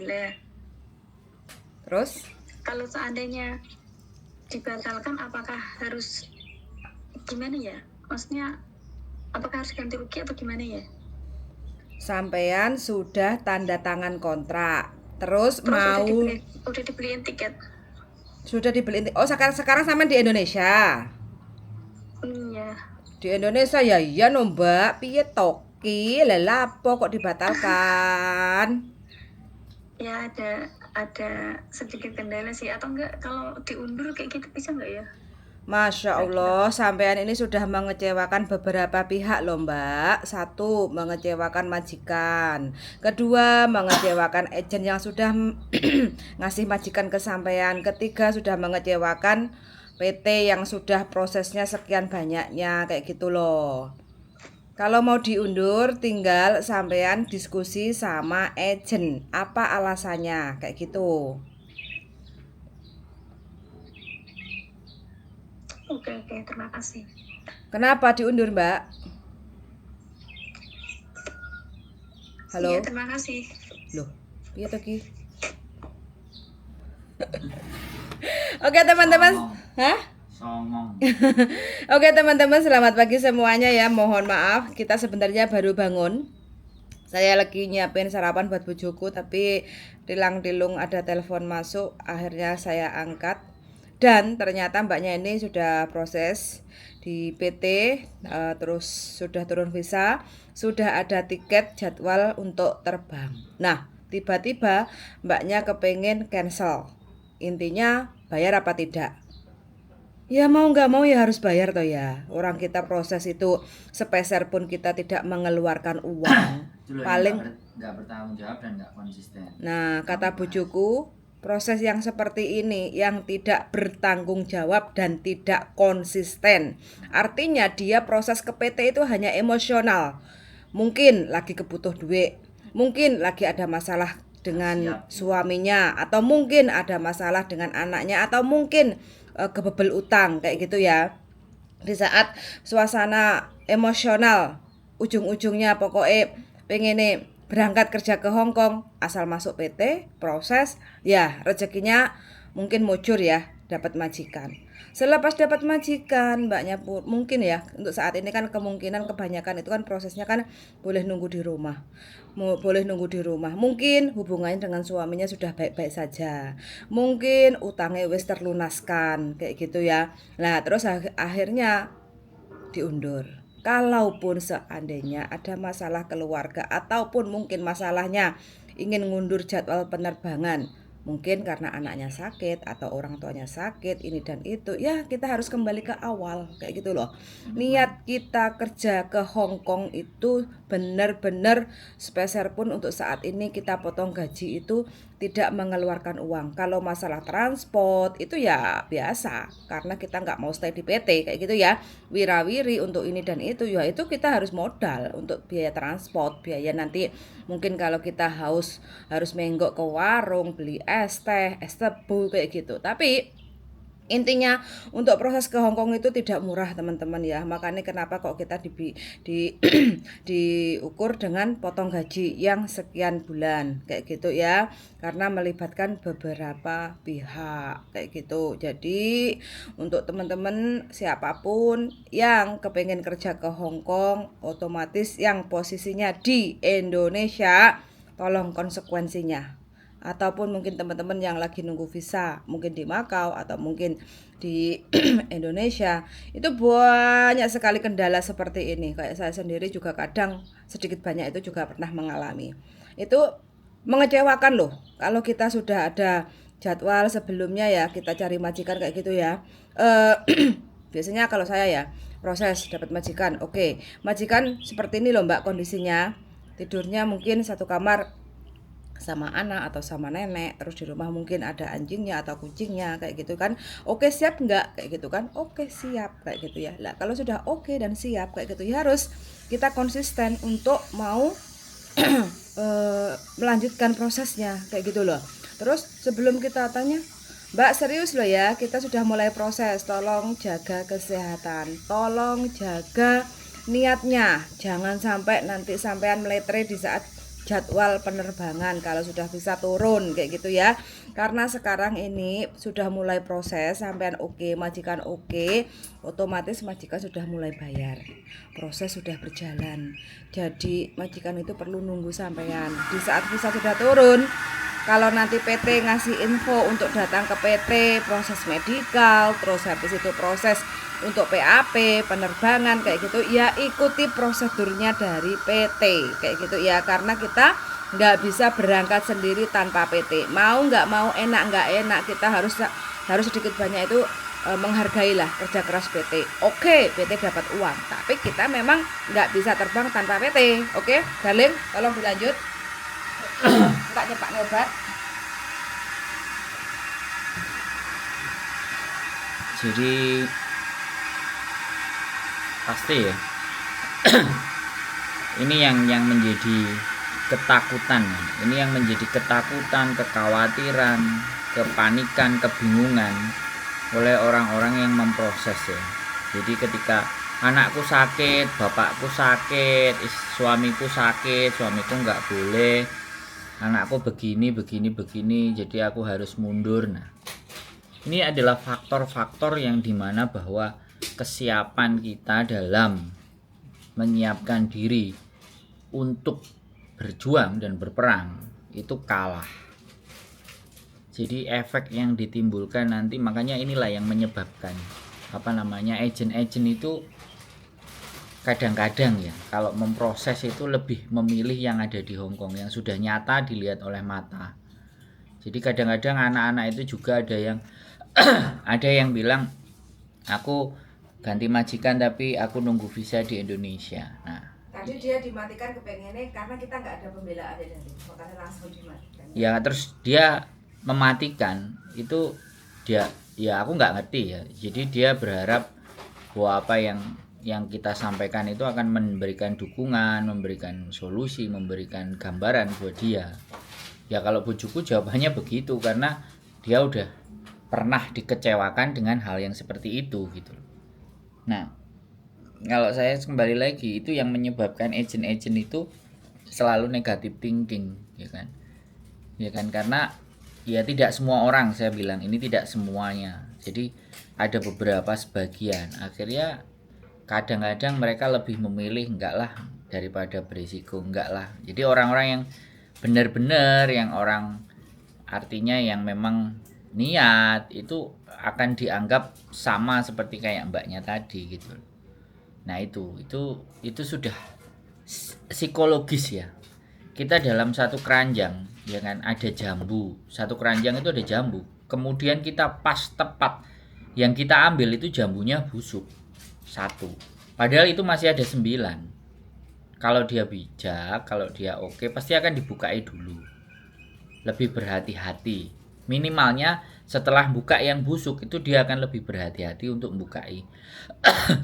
Lah, Terus kalau seandainya dibatalkan, apakah harus gimana ya? Maksudnya, apakah harus ganti rugi atau gimana ya? sampean sudah tanda tangan kontrak. Terus Terus mau udah dibeliin tiket. sudah dibeliin. Oh, sekarang sampean di Indonesia. Iya. Di Indonesia ya iya no Mbak. Piye toki? Lah lapo kok dibatalkan? Ya ada sedikit kendala sih, atau enggak kalau diundur kayak gitu bisa enggak ya? Masya Kira-kira. Allah, sampean ini sudah mengecewakan beberapa pihak loh Mbak. Satu, mengecewakan majikan. Kedua, mengecewakan agen yang sudah ngasih majikan ke sampean. Ketiga, sudah mengecewakan PT yang sudah prosesnya sekian banyaknya kayak gitu loh. Kalau mau diundur, tinggal sampean diskusi sama agen. Apa alasannya? Kayak gitu. Oke, terima kasih. Kenapa diundur, Mbak? Iya, Halo? terima kasih. Loh, piye to ki? Oke, teman-teman. Hah? Songong. Oke, teman-teman, selamat pagi semuanya ya. Mohon maaf, kita sebenarnya baru bangun. Saya lagi nyiapin sarapan buat bojoku, tapi tilang-tilung ada telepon masuk, akhirnya saya angkat. Dan ternyata mbaknya ini sudah proses di PT, terus sudah turun visa, sudah ada tiket jadwal untuk terbang. Nah, tiba-tiba mbaknya kepengen cancel. Intinya bayar apa tidak? Ya mau nggak mau ya harus bayar toh ya. Orang kita proses itu sepeser pun kita tidak mengeluarkan uang. Paling nggak bertanggung jawab dan nggak konsisten. Nah, kata bojoku, proses yang seperti ini yang tidak bertanggung jawab dan tidak konsisten. Artinya dia proses ke PT itu hanya emosional. Mungkin lagi kebutuh duit, mungkin lagi ada masalah dengan suaminya, atau mungkin ada masalah dengan anaknya, atau mungkin kebebel utang kayak gitu ya. Di saat suasana emosional, ujung-ujungnya pokoknya pengen berangkat kerja ke Hong Kong, asal masuk PT proses ya rezekinya mungkin mujur ya, dapat majikan. Selepas dapat majikan, mbaknya pun mungkin ya untuk saat ini kan kemungkinan kebanyakan itu kan prosesnya kan boleh nunggu di rumah. Boleh nunggu di rumah. Mungkin hubungannya dengan suaminya sudah baik-baik saja. Mungkin utangnya wis terlunaskan kayak gitu ya. Nah, terus akhirnya diundur. Kalaupun seandainya ada masalah keluarga ataupun mungkin masalahnya ingin ngundur jadwal penerbangan, mungkin karena anaknya sakit atau orang tuanya sakit ini dan itu, ya kita harus kembali ke awal kayak gitu loh. Niat kita kerja ke Hong Kong itu benar-benar sepeser pun untuk saat ini kita potong gaji itu tidak mengeluarkan uang. Kalau masalah transport itu ya biasa karena kita nggak mau stay di PT kayak gitu ya, wirawiri untuk ini dan itu ya, itu kita harus modal untuk biaya transport, biaya nanti mungkin kalau kita harus menggok ke warung beli es teh, es tebu kayak gitu. Tapi intinya untuk proses ke Hong Kong itu tidak murah teman-teman ya. Makanya kenapa kok kita diukur dengan potong gaji yang sekian bulan kayak gitu ya. Karena melibatkan beberapa pihak kayak gitu. Jadi untuk teman-teman siapapun yang kepengen kerja ke Hong Kong, otomatis yang posisinya di Indonesia, tolong konsekuensinya. Ataupun mungkin teman-teman yang lagi nunggu visa mungkin di Makau atau mungkin di Indonesia, itu banyak sekali kendala seperti ini. Kayak saya sendiri juga kadang sedikit banyak itu juga pernah mengalami. Itu mengecewakan loh kalau kita sudah ada jadwal sebelumnya ya, kita cari majikan kayak gitu ya. Biasanya kalau saya ya proses dapat majikan, oke, majikan seperti ini loh mbak kondisinya, tidurnya mungkin satu kamar sama anak atau sama nenek, terus di rumah mungkin ada anjingnya atau kucingnya kayak gitu kan. Oke siap nggak kayak gitu kan? Oke siap kayak gitu ya. Lah kalau sudah oke dan siap kayak gitu ya harus kita konsisten untuk mau melanjutkan prosesnya kayak gitu loh. Terus sebelum kita tanya, Mbak serius loh ya, kita sudah mulai proses, tolong jaga kesehatan, tolong jaga niatnya, jangan sampai nanti sampean meletre di saat jadwal penerbangan kalau sudah bisa turun kayak gitu ya. Karena sekarang ini sudah mulai proses, sampean oke, majikan oke, otomatis majikan sudah mulai bayar. Proses sudah berjalan. Jadi majikan itu perlu nunggu sampean. Di saat visa sudah turun, kalau nanti PT ngasih info untuk datang ke PT, proses medikal, terus habis itu proses untuk PAP, penerbangan kayak gitu, ya ikuti prosedurnya dari PT kayak gitu ya, karena kita nggak bisa berangkat sendiri tanpa PT. Mau nggak mau, enak nggak enak, kita harus sedikit banyak itu menghargailah kerja keras PT. Oke, PT dapat uang, tapi kita memang nggak bisa terbang tanpa PT. Oke, Darling, tolong dilanjut. Tak nyepak obat. Jadi pasti ya ini yang menjadi ketakutan, ini yang menjadi ketakutan, kekhawatiran, kepanikan, kebingungan oleh orang-orang yang memproses ya. Jadi ketika anakku sakit, bapakku sakit, suamiku sakit, suamiku nggak boleh, anakku begini, jadi aku harus mundur. Nah, ini adalah faktor-faktor yang dimana bahwa kesiapan kita dalam menyiapkan diri untuk berjuang dan berperang itu kalah. Jadi efek yang ditimbulkan nanti, makanya inilah yang menyebabkan agent-agent itu kadang-kadang ya kalau memproses itu lebih memilih yang ada di Hong Kong, yang sudah nyata dilihat oleh mata. Jadi kadang-kadang anak-anak itu juga ada yang ada yang bilang, aku ganti majikan tapi aku nunggu visa di Indonesia. Nah, Tadi dia dimatikan kepengennya karena kita nggak ada pembelaan ya, makanya langsung dimatikan. ya terus dia mematikan itu, dia ya aku nggak ngerti ya. Jadi dia berharap bahwa apa yang kita sampaikan itu akan memberikan dukungan, memberikan solusi, memberikan gambaran buat dia. Ya kalau bujuku jawabannya begitu, karena dia udah pernah dikecewakan dengan hal yang seperti itu gitu. Nah, kalau saya kembali lagi, itu yang menyebabkan agent-agent itu selalu negatif thinking, ya kan, karena ya tidak semua orang, saya bilang ini tidak semuanya. Jadi ada beberapa sebagian, akhirnya kadang-kadang mereka lebih memilih enggak lah daripada berisiko, enggak lah. Jadi orang-orang yang benar-benar, yang orang artinya yang memang niat itu akan dianggap sama seperti kayak mbaknya tadi gitu. Nah itu sudah psikologis ya. Kita dalam satu keranjang ya kan, ada jambu, satu keranjang itu ada jambu, kemudian kita pas tepat yang kita ambil itu jambunya busuk satu, padahal itu masih ada 9. Kalau dia bijak, kalau dia oke, pasti akan dibukai dulu, lebih berhati-hati. Minimalnya setelah buka yang busuk itu dia akan lebih berhati-hati untuk membukai 9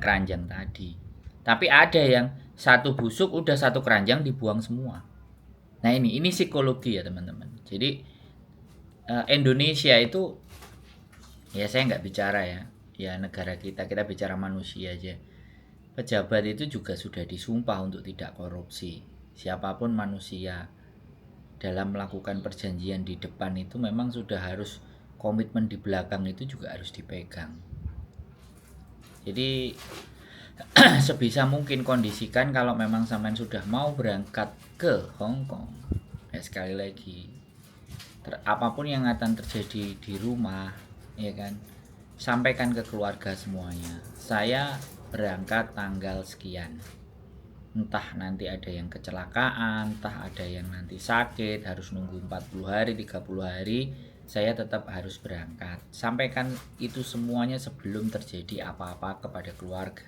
keranjang tadi. Tapi ada yang satu busuk udah satu keranjang dibuang semua. Nah ini psikologi ya teman-teman. Jadi Indonesia itu, ya saya nggak bicara ya negara kita bicara manusia aja. Pejabat itu juga sudah disumpah untuk tidak korupsi. Siapapun manusia dalam melakukan perjanjian di depan itu memang sudah harus, komitmen di belakang itu juga harus dipegang. Jadi sebisa mungkin kondisikan kalau memang sampean sudah mau berangkat ke Hong Kong, ya sekali lagi apapun yang akan terjadi di rumah ya kan, sampaikan ke keluarga semuanya, saya berangkat tanggal sekian, entah nanti ada yang kecelakaan, entah ada yang nanti sakit harus nunggu 40 hari 30 hari, saya tetap harus berangkat. Sampaikan itu semuanya sebelum terjadi apa-apa kepada keluarga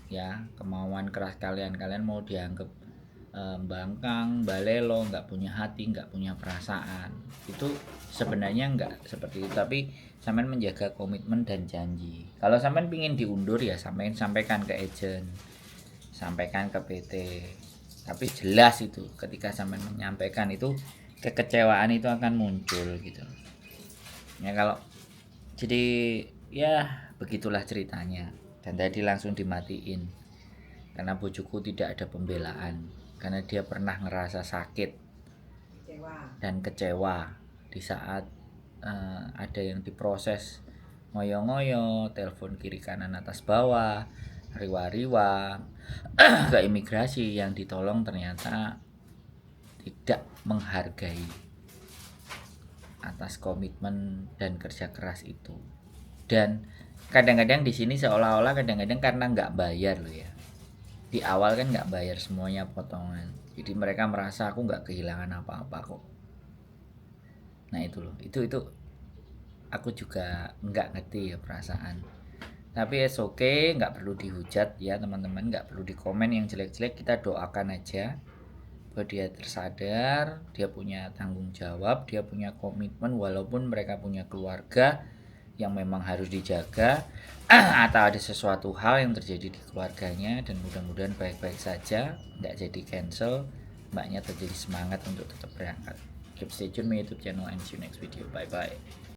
ya. Kemauan keras kalian mau dianggap bangkang, balelo, nggak punya hati, nggak punya perasaan, itu sebenarnya nggak seperti itu. Tapi sampean menjaga komitmen dan janji. Kalau sampean pingin diundur ya sampean sampaikan ke agent, sampaikan ke PT. Tapi jelas itu ketika sampean menyampaikan itu, kekecewaan itu akan muncul gitu ya. Kalau jadi ya begitulah ceritanya. Dan tadi langsung dimatiin karena bojoku tidak ada pembelaan. karena dia pernah ngerasa sakit dan kecewa di saat ada yang diproses ngoyo-ngoyo, telepon kiri kanan atas bawah, riwa-riwa ke imigrasi, yang ditolong ternyata tidak menghargai atas komitmen dan kerja keras itu. Dan kadang-kadang di sini seolah-olah kadang-kadang karena nggak bayar loh ya, di awal kan nggak bayar semuanya potongan, jadi mereka merasa aku nggak kehilangan apa-apa kok. Nah itu loh, itu aku juga nggak ngerti ya perasaan. Tapi oke, nggak perlu dihujat ya teman-teman, nggak perlu dikomen yang jelek-jelek. Kita doakan aja bahwa dia tersadar, dia punya tanggung jawab, dia punya komitmen, walaupun mereka punya keluarga yang memang harus dijaga atau ada sesuatu hal yang terjadi di keluarganya, dan mudah-mudahan baik-baik saja, nggak jadi cancel, mbaknya terjadi semangat untuk tetap berangkat. Keep stay tune my YouTube channel and see you next video. Bye bye.